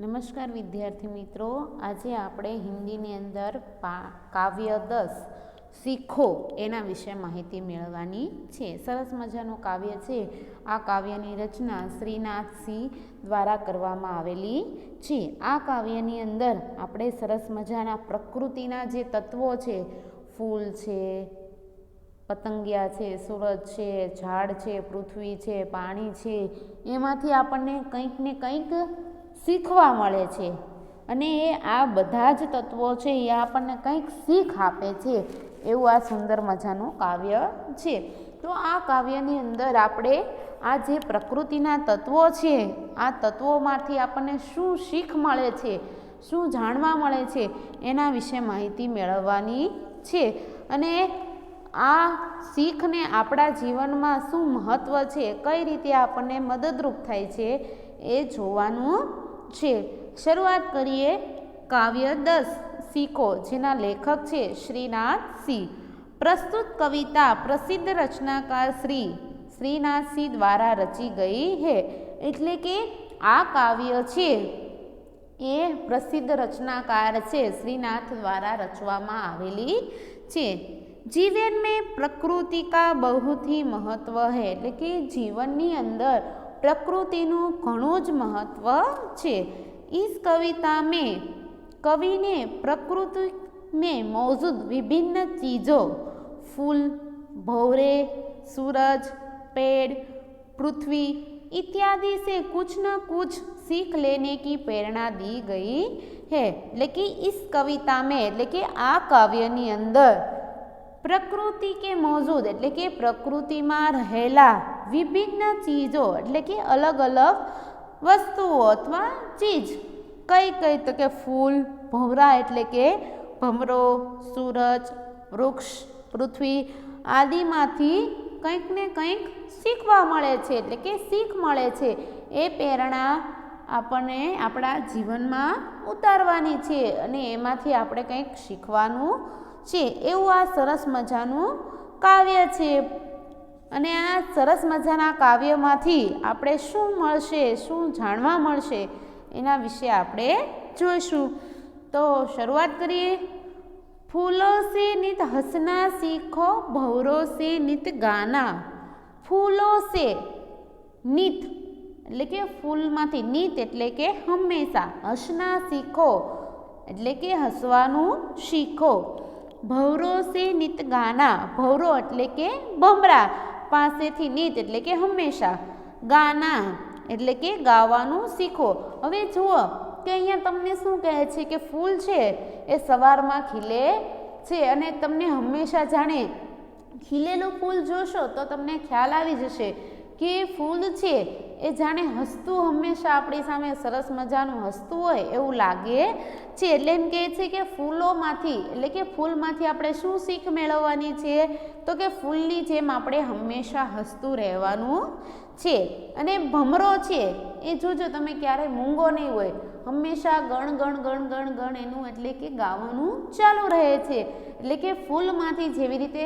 નમસ્કાર વિદ્યાર્થી મિત્રો, આજે આપણે હિન્દીની અંદર કાવ્ય 10 શીખો એના વિશે માહિતી મેળવવાની છે. સરસ મજાનું કાવ્ય છે. આ કાવ્યની રચના શ્રીનાથ સિંહ દ્વારા કરવામાં આવેલી છે. આ કાવ્યની અંદર આપણે સરસ મજાના પ્રકૃતિના જે તત્વો છે, ફૂલ છે, પતંગિયા છે, સૂરજ છે, ઝાડ છે, પૃથ્વી છે, પાણી છે, એમાંથી આપણને કંઈક ને કંઈક શીખવા મળે છે. અને આ બધા જ તત્વો છે એ આપણને કંઈક શીખ આપે છે. એવું આ સુંદર મજાનું કાવ્ય છે. તો આ કાવ્યની અંદર આપણે આ જે પ્રકૃતિના તત્વો છે, આ તત્વોમાંથી આપણને શું શીખ મળે છે, શું જાણવા મળે છે, એના વિશે માહિતી મેળવવાની છે. અને આ શીખને આપણા જીવનમાં શું મહત્ત્વ છે, કઈ રીતે આપણને મદદરૂપ થાય છે, એ જોવાનું છે. શરૂઆત કરીએ. કાવ્ય 10 શીખો, જેના લેખક છે શ્રીનાથ સિંહ. પ્રસ્તુત કવિતા પ્રસિદ્ધ રચનાકાર શ્રીનાથ સિંહ દ્વારા રચી ગઈ है. એટલે કે આ કાવ્ય છે એ પ્રસિદ્ધ રચનાકાર છે શ્રીનાથ દ્વારા રચવામાં આવેલી છે. જીવન में प्रकृति का बहुत ही महत्व है. એટલે કે જીવનની અંદર પ્રકૃતિનું ઘણું જ મહત્વ છે. इस कविता में कवि ने प्रकृति में मौजूद विभिन्न चीज़ों, फूल, भौरे, सूरज, पेड़, पृथ्वी इत्यादि से कुछ न कुछ सीख लेने की प्रेरणा दी गई है. लेकिन इस कविता में એટલે કે આ કાવ્યની અંદર પ્રકૃતિ કે મોજૂદ એટલે કે પ્રકૃતિમાં રહેલા વિભિન્ન ચીજો એટલે કે અલગ અલગ વસ્તુઓ અથવા ચીજ કઈ કઈ તો કે ફૂલ, ભંવરા એટલે કે ભમરો, સૂરજ, વૃક્ષ, પૃથ્વી આદિમાંથી કંઈક ને કંઈક શીખવા મળે છે. એટલે કે શીખ મળે છે. એ પ્રેરણા આપણને આપણા જીવનમાં ઉતારવાની છે અને એમાંથી આપણે કંઈક શીખવાનું છે. એવું આ સરસ મજાનું કાવ્ય છે. અને આ સરસ મજાના કાવ્યમાંથી આપણે શું મળશે, શું જાણવા મળશે, એના વિશે આપણે જોઈશું. તો શરૂઆત કરીએ. ફૂલો સે નિત હસના સીખો, ભવરો સે નિત ગાના. ફૂલો સે નિત એટલે કે ફૂલમાંથી, નિત એટલે કે હંમેશા, હસના શીખો એટલે કે હસવાનું શીખો. ભવરો સે નિત ગાના, ભવરો એટલે કે ભમરા પાસેથી, નિત એટલે કે હંમેશા, ગાના એટલે કે ગાવાનું શીખો. હવે જુઓ કે અહીંયા તમને શું કહે છે કે ફૂલ છે એ સવારમાં ખીલે છે અને તમને હંમેશા જાણે ખીલેલું ફૂલ જોશો તો તમને ખ્યાલ આવી જશે કે ફૂલ છે એ જાણે હસતું, હંમેશા આપણી સામે સરસ મજાનું હસતું હોય એવું લાગે છે. એટલે એમ કહે છે કે ફૂલોમાંથી એટલે કે ફૂલમાંથી આપણે શું શીખ મેળવવાની છે, તો કે ફૂલની જેમ આપણે હંમેશા હસતું રહેવાનું છે. અને ભમરો છે એ જોજો તમે ક્યારેય મૂંગો નહીં હોય, હંમેશા ગણ ગણ ગણ ગણ ગણ એનું એટલે કે ગાવાનું ચાલુ રહે છે. એટલે કે ફૂલમાંથી જેવી રીતે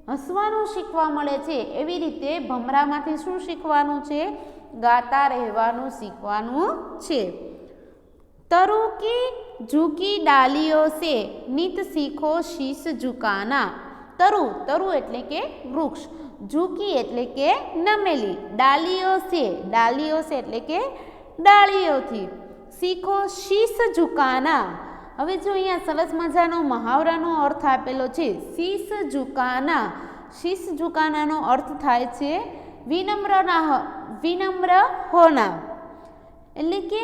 હસવાનું શીખવા મળે છે એવી રીતે ભમરામાંથી શું શીખવાનું છે, ગાતા રહેવાનું શીખવાનું છે. तरु की झुकी डालियों से नित सीखो शीश झुकाना. तरु, तरु એટલે કે વૃક્ષ, ઝુકી એટલે કે નમેલી, ડાલીઓ સે, ડાલીઓ સે એટલે કે ડાળીઓથી, શીખો શીશ ઝુકાના. હવે જો અહીંયા સરસ મજાનો મહાવરાનો અર્થ આપેલો છે, શીશ ઝુકાના. શીશ ઝુકાનાનો અર્થ થાય છે વિનમ્ર હોના. એટલે કે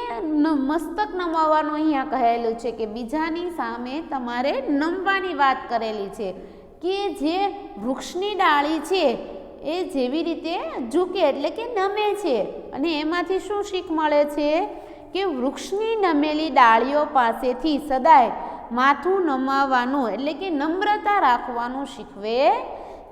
મસ્તક નમાવવાનું અહીંયા કહેલું છે કે બીજાની સામે તમારે નમવાની વાત કરેલી છે. કે જે વૃક્ષની ડાળી છે એ જેવી રીતે ઝૂકે એટલે કે નમે છે અને એમાંથી શું શીખ મળે છે કે વૃક્ષની નમેલી ડાળીઓ પાસેથી સદાય માથું નમાવવાનું એટલે કે નમ્રતા રાખવાનું શીખવે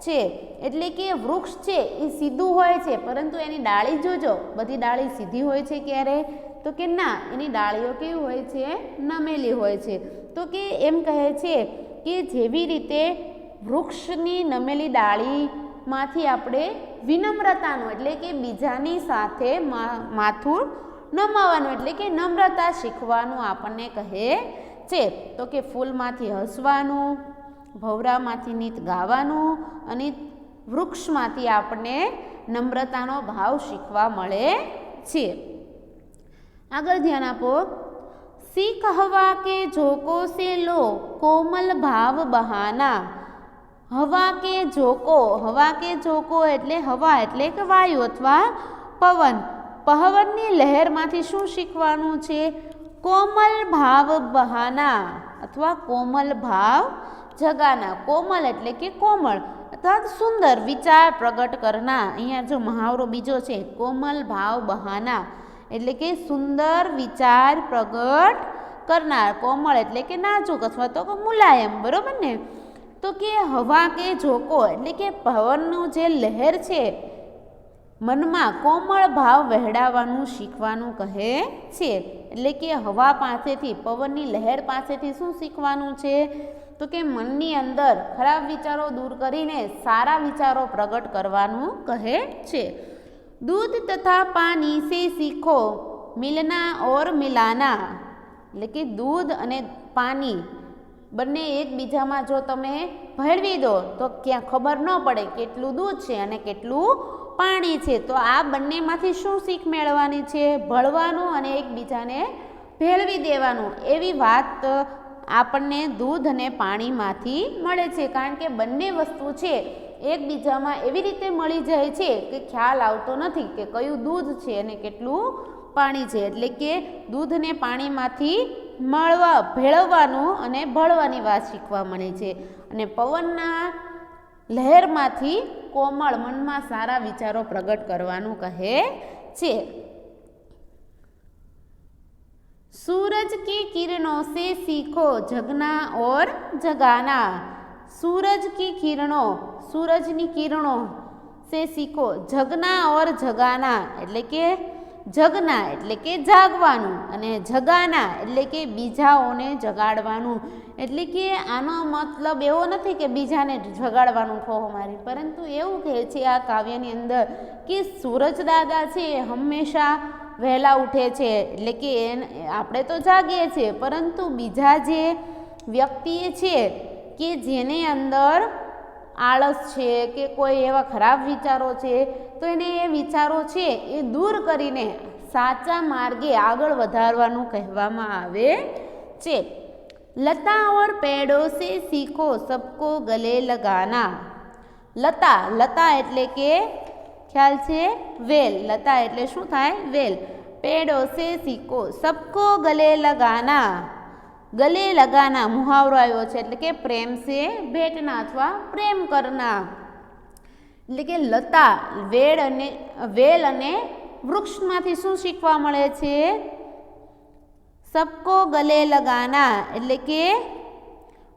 છે. એટલે કે વૃક્ષ છે એ સીધું હોય છે પરંતુ એની ડાળી જોજો, બધી ડાળી સીધી હોય છે ક્યારે, તો કે ના, એની ડાળીઓ કેવી હોય છે, નમેલી હોય છે. તો કે એમ કહે છે કે જેવી રીતે વૃક્ષની નમેલી ડાળીમાંથી આપણે વિનમ્રતાનું એટલે કે બીજાની સાથે માથું નમાવાનું એટલે કે નમ્રતા શીખવાનું આપણને કહે છે. તો કે ફૂલમાંથી હસવાનું, ભવરામાંથી નીત ગાવાનું અને વૃક્ષમાંથી આપણને નમ્રતાનો ભાવ શીખવા મળે છે. આગળ ધ્યાન આપો. सीख हवा के झोंकों से लो कोमल भाव बहाना. हवा के झोंको એટલે હવા એટલે કે વાયુ અથવા પવન. પવનની લહેરમાંથી શું શીખવાનું છે? કોમલ ભાવ બહાના અથવા કોમલ ભાવ જગાના. કોમલ એટલે કે કોમળ અથવા સુંદર વિચાર પ્રગટ કરના. અહીંયા જો મહાવરો બીજો છે, કોમલ ભાવ બહાના એટલે કે સુંદર વિચાર પ્રગટ કરનાર. કોમળ એટલે કે નાજુક અથવા તો મુલાયમ, બરોબર ને? તો કે હવા કે ઝોકો એટલે કે પવનનું જે લહેર છે મનમાં કોમળ ભાવ વહેડાવવાનું શીખવાનું કહે છે. એટલે કે હવા પાસેથી, પવનની લહેર પાસેથી શું શીખવાનું છે? તો કે મનની અંદર ખરાબ વિચારો દૂર કરીને સારા વિચારો પ્રગટ કરવાનું કહે છે. दूध तथा पानी से सीखो मिलना और मिलाना. એટલે કે દૂધ અને પાણી બંને એકબીજામાં જો તમે ભેળવી દો તો ક્યાં ખબર ન પડે કેટલું દૂધ છે અને કેટલું પાણી છે. તો આ બંનેમાંથી શું શીખ મેળવવાની છે? ભળવાનું અને એકબીજાને ભેળવી દેવાનું. એવી વાત આપણને દૂધ અને પાણીમાંથી મળે છે. કારણ કે બંને વસ્તુ છે એકબીજામાં એવી રીતે મળી જાય છે કે ખ્યાલ આવતો નથી કે કયું દૂધ છે અને કેટલું પાણી છે. એટલે કે દૂધ અને પાણીમાંથી ભેળવવાનું અને ભળવાની વાત શીખવા મળે છે. અને પવનના લહેરમાંથી કોમળ મનમાં સારા વિચારો પ્રગટ કરવાનું કહે છે. सूरज की किरणों से सीखो जगना और जगाना. सूरज की किरणों, सूरजनी किरणों से सीखो जगना और जगाना. એટલે કે જગના એટલે કે જાગવાનું અને જગાના એટલે કે બીજાઓને જગાડવાનું. એટલે કે આનો મતલબ એવો નથી કે બીજાને જગાડવાનું ઠોહો મારી, પરંતુ એવું કહે છે આ કાવ્યની અંદર કે સૂરજ દાદા છે એ હંમેશા વહેલા ઉઠે છે. એટલે કે આપણે તો જાગીએ છીએ, પરંતુ બીજા જે વ્યક્તિ છે કે જેની અંદર આળસ છે કે કોઈ એવા ખરાબ વિચારો છે, તો એને એ વિચારો છે એ દૂર કરીને સાચા માર્ગે આગળ વધારવાનું કહેવામાં આવે છે. લતા ઓર પેડો સે સીખો સબકો ગલે લગાના. લતા, લતા એટલે કે ખ્યાલ છે વેલ. લતા એટલે શું થાય? વેલ. પેડો સે સીખો સબકો ગલે લગાના. ગલે લગાના મુહાવરો આવ્યો છે એટલે કે પ્રેમ સે ભેટના અથવા પ્રેમ કરના. એટલે કે લતા, વેલ અને વૃક્ષમાંથી શું શીખવા મળે છે? સબકો ગલે લગાના એટલે કે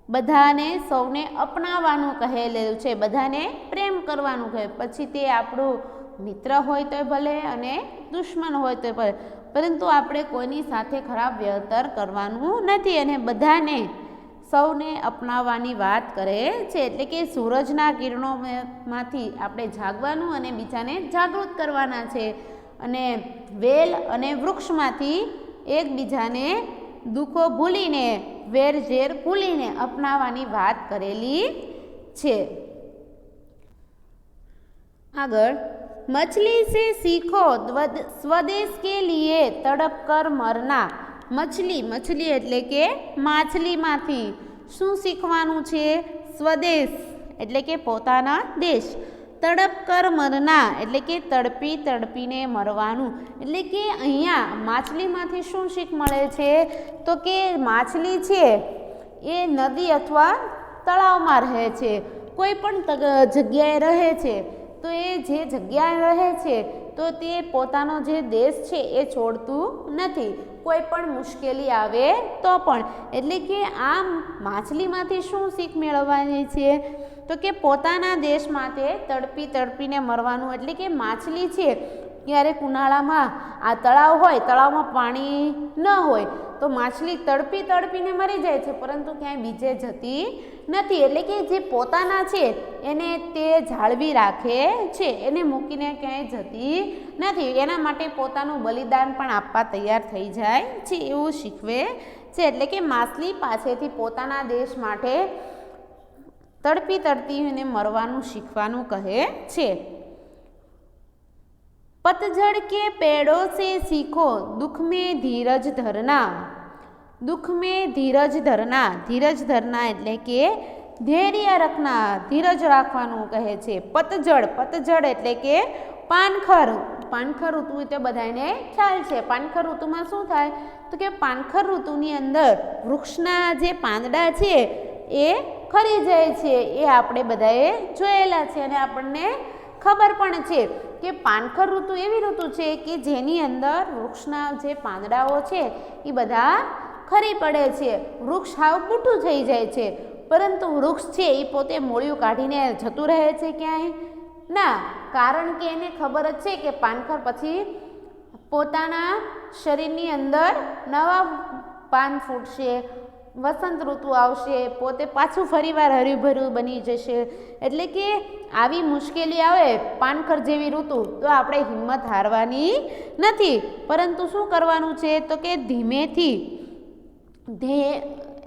બધાને સૌને અપનાવવાનું કહેલું છે, બધાને પ્રેમ કરવાનું કહે. પછી તે આપણું મિત્ર હોય તો ભલે અને દુશ્મન હોય તો ભલે, પરંતુ આપણે કોઈની સાથે ખરાબ વ્યવહાર કરવાનું નથી અને બધાને સૌને અપનાવવાની વાત કરે છે. એટલે કે સૂરજના કિરણોમાંથી આપણે જાગવાનું અને બીજાને જાગૃત કરવાના છે. અને વેલ અને વૃક્ષમાંથી એકબીજાને દુઃખો ભૂલીને, વેર ઝેર ભૂલીને અપનાવવાની વાત કરેલી છે. આગળ, મછલી સે સીખો સ્વદેશ કે લીએ તડપ કર મરના. મછલી એટલે કે માછલીમાંથી શું શીખવાનું છે? સ્વદેશ એટલે કે પોતાના દેશ. તડપ કર મરના એટલે કે તડપી તડપીને મરવાનું. એટલે કે અહીંયા માછલીમાંથી શું શીખ મળે છે? તો કે માછલી છે એ નદી અથવા તળાવમાં રહે છે, કોઈ પણ જગ્યાએ રહે છે. તો એ જે જગ્યાએ રહે છે તો તે પોતાનો જે દેશ છે એ છોડતું નથી, કોઈ પણ મુશ્કેલી આવે તો પણ. એટલે કે આ માછલીમાંથી શું શીખ મેળવવાની છે? તો કે પોતાના દેશ માટે તડપી તડપીને મરવાનું. એટલે કે માછલી છે ક્યારેક ઉનાળામાં આ તળાવ હોય, તળાવમાં પાણી ન હોય તો માછલી તડપી તડપીને મરી જાય છે, પરંતુ ક્યાંય બીજે જતી નથી. એટલે કે જે પોતાના છે એને તે જાળવી રાખે છે, એને મૂકીને ક્યાંય જતી નથી. એના માટે પોતાનું બલિદાન પણ આપવા તૈયાર થઈ જાય છે એવું શીખવે છે. એટલે કે માછલી પાસેથી પોતાના દેશ માટે તડપી તડપીને મરવાનું શીખવાનું કહે છે. पतझड़ के पेड़ों से सीखो दुख में धीरज धरना. दुख में धीरज धरना, धीरज धरना એટલે કે ધૈર્ય રખના, ધીરજ રાખવાનું કહે છે. પતઝડ, પતઝડ એટલે કે પાનખર. પાનખર ઋતુ તે બધાને ખ્યાલ છે. પાનખર ઋતુમાં શું થાય તો કે પાનખર ઋતુની અંદર વૃક્ષના જે પાંદડા છે એ ખરી જાય છે. એ આપણે બધાએ જોયેલા છે અને આપણને ખબર પણ છે કે પાનખર ઋતુ એવી ઋતુ છે કે જેની અંદર વૃક્ષના જે પાંદડાઓ છે એ બધા ખરી પડે છે. વૃક્ષ હાવ બૂઠું થઈ જાય છે, પરંતુ વૃક્ષ છે એ પોતે મૂળિયું કાઢીને જતું રહે છે ક્યાંય ના, કારણ કે એને ખબર જ છે કે પાનખર પછી પોતાના શરીરની અંદર નવા પાન ફૂટશે, વસંત ઋતુ આવશે, પોતે પાછું ફરીવાર હર્યુંભર્યું બની જશે. એટલે કે આવી મુશ્કેલી આવે પાનખર જેવી ઋતુ તો આપણે હિંમત હારવાની નથી, પરંતુ શું કરવાનું છે તો કે ધીમેથી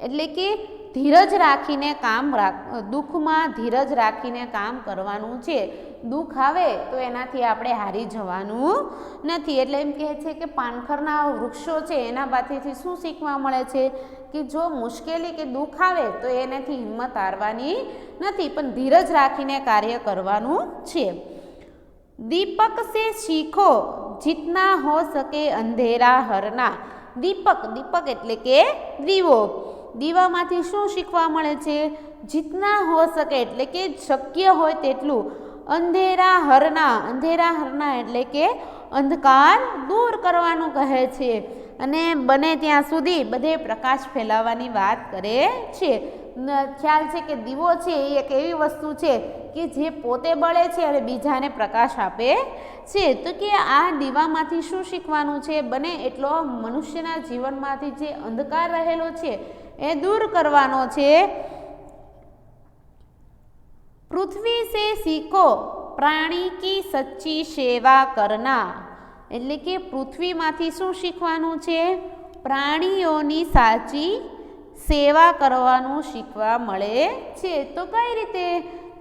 એટલે કે ધીરજ રાખીને કામ દુઃખમાં ધીરજ રાખીને કામ કરવાનું છે. દુઃખ આવે તો એનાથી આપણે હારી જવાનું નથી. એટલે એમ કહે છે કે પાનખરના વૃક્ષો છે એના પાસેથી શું શીખવા મળે છે કે જો મુશ્કેલી કે દુઃખ આવે તો એનાથી હિંમત હારવાની નથી, પણ ધીરજ રાખીને કાર્ય કરવાનું છે. દીપક સે શીખો જીતના હો સકે અંધેરા હરના. દીપક, દીપક એટલે કે દીવો. દીવામાંથી શું શીખવા મળે છે? જીતના હો શકે એટલે કે શક્ય હોય તેટલું અંધેરા હરના. અંધેરા હરના એટલે કે અંધકાર દૂર કરવાનું કહે છે અને બને ત્યાં સુધી બધે પ્રકાશ ફેલાવવાની વાત કરે છે. ખ્યાલ છે કે દીવો છે એ એક એવી વસ્તુ છે કે જે પોતે બળે છે અને બીજાને પ્રકાશ આપે છે. તો કે આ દીવામાંથી શું શીખવાનું છે? બને એટલો મનુષ્યના જીવનમાંથી જે અંધકાર રહેલો છે એ દૂર કરવાનો છે. પૃથ્વી સે સીખો પ્રાણી કી સચ્ચી સેવા કરના. એટલે કે પૃથ્વીમાંથી શું શીખવાનું છે? પ્રાણીઓની સાચી સેવા કરવાનું શીખવા મળે છે. તો કઈ રીતે?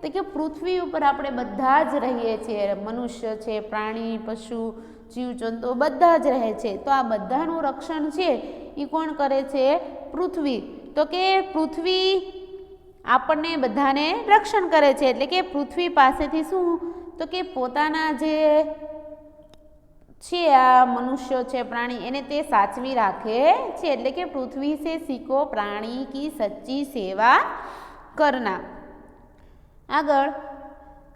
તો કે પૃથ્વી ઉપર આપણે બધા જ રહીએ છીએ, મનુષ્ય છે, પ્રાણી, પશુ, જીવજંતુ બધા જ રહે છે. તો આ બધાનું રક્ષણ છે એ કોણ કરે છે? પૃથ્વી. તો કે પૃથ્વી આપણને બધાને રક્ષણ કરે છે. એટલે કે પૃથ્વી પાસેથી શું તો કે પોતાના જે છે આ મનુષ્ય છે, પ્રાણી, એને તે સાચવી રાખે છે. એટલે કે પૃથ્વી સે સીખો પ્રાણી કી સચ્ચી સેવા કરના. આગળ,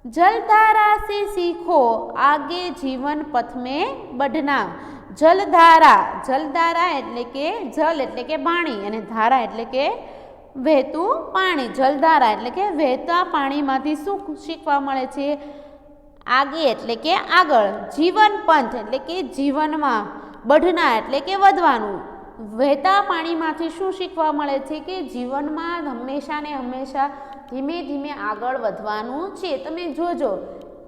જલધારા સે સીખો આગે જીવન પથ में बढ़ना. જલધારા, જલધારા એટલે કે જલ એટલે કે પાણી અને ધારા એટલે કે વહેતું પાણી. જલધારા એટલે કે વહેતા પાણીમાંથી શું શીખવા મળે છે? આગે એટલે કે આગળ, જીવન પંથ એટલે કે જીવનમાં, બઢના એટલે કે વધવાનું. વહેતા પાણીમાંથી શું શીખવા મળે છે? કે જીવનમાં હંમેશા ને હંમેશા ધીમે ધીમે આગળ વધવાનું છે. તમે જોજો,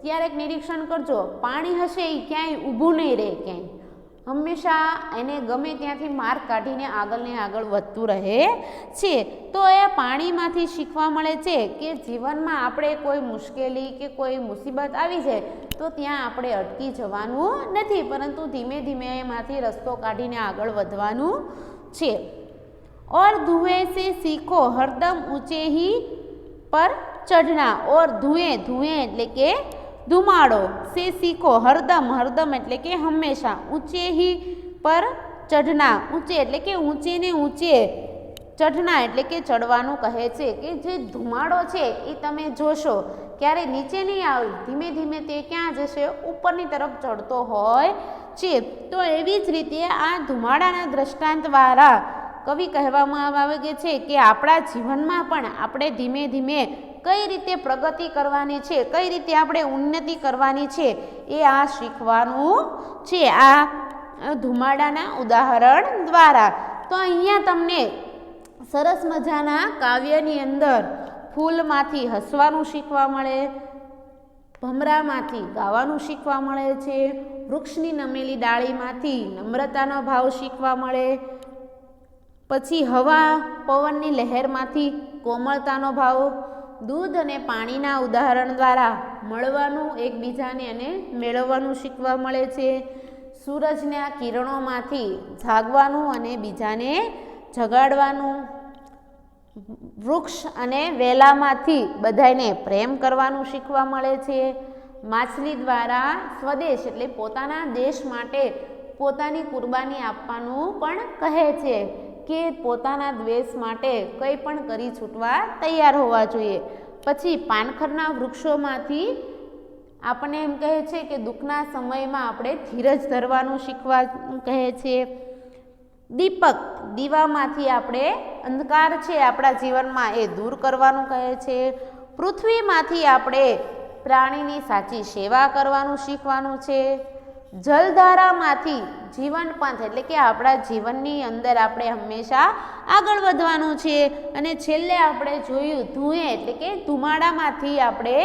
ક્યારેક નિરીક્ષણ કરજો, પાણી હશે એ ક્યાંય ઊભું નહીં રહે, ક્યાંય હંમેશા એને ગમે ત્યાંથી માર્ગ કાઢીને આગળ ને આગળ વધતું રહે છે. તો એ પાણીમાંથી શીખવા મળે છે કે જીવનમાં આપણે કોઈ મુશ્કેલી કે કોઈ મુસીબત આવી જાય તો ત્યાં આપણે અટકી જવાનું નથી, પરંતુ ધીમે ધીમે એમાંથી રસ્તો કાઢીને આગળ વધવાનું છે. और धुएं से सीखो हरदम ऊंचे ही पर चढ़ना. और धुएं, धुएं એટલે કે ધુમાડો, સે શીખો હરદમ, હરદમ એટલે કે હંમેશા, ઊંચે હી પર ચઢના, ઊંચે એટલે કે ઊંચે ને ઊંચે, ચઢના એટલે કે ચડવાનું કહે છે. કે જે ધુમાડો છે એ તમે જોશો ક્યારે નીચે નહીં આવે, ધીમે ધીમે તે ક્યાં જશે? ઉપરની તરફ ચડતો હોય છે. તો એવી જ રીતે આ ધુમાડાના દ્રષ્ટાંત દ્વારા કવિ કહેવામાં આવે છે કે આપણા જીવનમાં પણ આપણે ધીમે ધીમે કઈ રીતે પ્રગતિ કરવાની છે, કઈ રીતે આપણે ઉન્નતિ કરવાની છે એ આ શીખવાનું છે આ ધુમાડાના ઉદાહરણ દ્વારા. તો અહીંયા તમને સરસ મજાના કાવ્યની અંદર ફૂલમાંથી હસવાનું શીખવા મળે, ભમરામાંથી ગાવાનું શીખવા મળે છે, વૃક્ષની નમેલી ડાળીમાંથી નમ્રતાનો ભાવ શીખવા મળે, પછી હવા પવનની લહેરમાંથી કોમળતાનો ભાવ, દૂધ અને પાણીના ઉદાહરણ દ્વારા મળવાનું એકબીજાને અને મેળવવાનું શીખવા મળે છે, સૂરજના કિરણોમાંથી જાગવાનું અને બીજાને જગાડવાનું, વૃક્ષ અને વેલામાંથી બધાને પ્રેમ કરવાનું શીખવા મળે છે, માછલી દ્વારા સ્વદેશ એટલે પોતાના દેશ માટે પોતાની કુરબાની આપવાનું પણ કહે છે કે પોતાના દ્વેષ માટે કંઈ પણ કરી છૂટવા તૈયાર હોવા જોઈએ. પછી પાનખરના વૃક્ષોમાંથી આપણને એમ કહે છે કે દુઃખના સમયમાં આપણે ધીરજ ધરવાનું શીખવા કહે છે. દીપક દીવામાંથી આપણે અંધકાર છે આપણા જીવનમાં એ દૂર કરવાનું કહે છે. પૃથ્વીમાંથી આપણે પ્રાણીની સાચી સેવા કરવાનું શીખવાનું છે. જલધારામાંથી જીવન પંથ એટલે કે આપણા જીવનની અંદર આપણે હંમેશા આગળ વધવાનું છે. અને છેલ્લે આપણે જોયું ધુએ એટલે કે ધુમાડામાંથી આપણે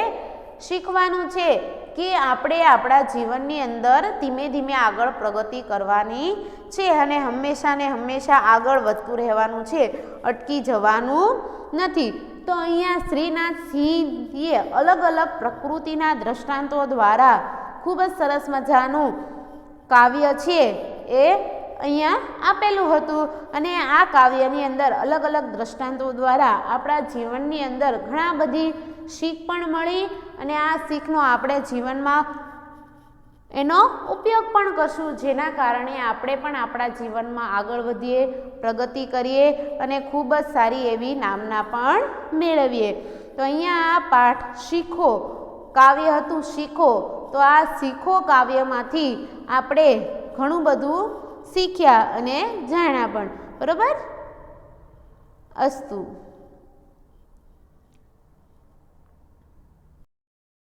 શીખવાનું છે કે આપણે આપણા જીવનની અંદર ધીમે ધીમે આગળ પ્રગતિ કરવાની છે અને હંમેશા ને હંમેશા આગળ વધતું રહેવાનું છે, અટકી જવાનું નથી. તો અહીંયા શ્રીનાથસિંહે અલગ અલગ પ્રકૃતિના દ્રષ્ટાંતો દ્વારા ખૂબ જ સરસ મજાનું કાવ્ય છે એ અહીંયા આપેલું હતું અને આ કાવ્યની અંદર અલગ અલગ દ્રષ્ટાંતો દ્વારા આપણા જીવનની અંદર ઘણા બધી શીખ પણ મળી અને આ શીખનો આપણે જીવનમાં એનો ઉપયોગ પણ કરશું, જેના કારણે આપણે પણ આપણા જીવનમાં આગળ વધીએ, પ્રગતિ કરીએ અને ખૂબ જ સારી એવી નામના પણ મેળવીએ. તો અહીંયા આ પાઠ શીખો કાવ્ય હતું શીખો. તો આ શીખો કાવ્યમાંથી આપણે ઘણું બધું શીખ્યા અને જાણ્યા પણ. બરાબર? અસ્તુ.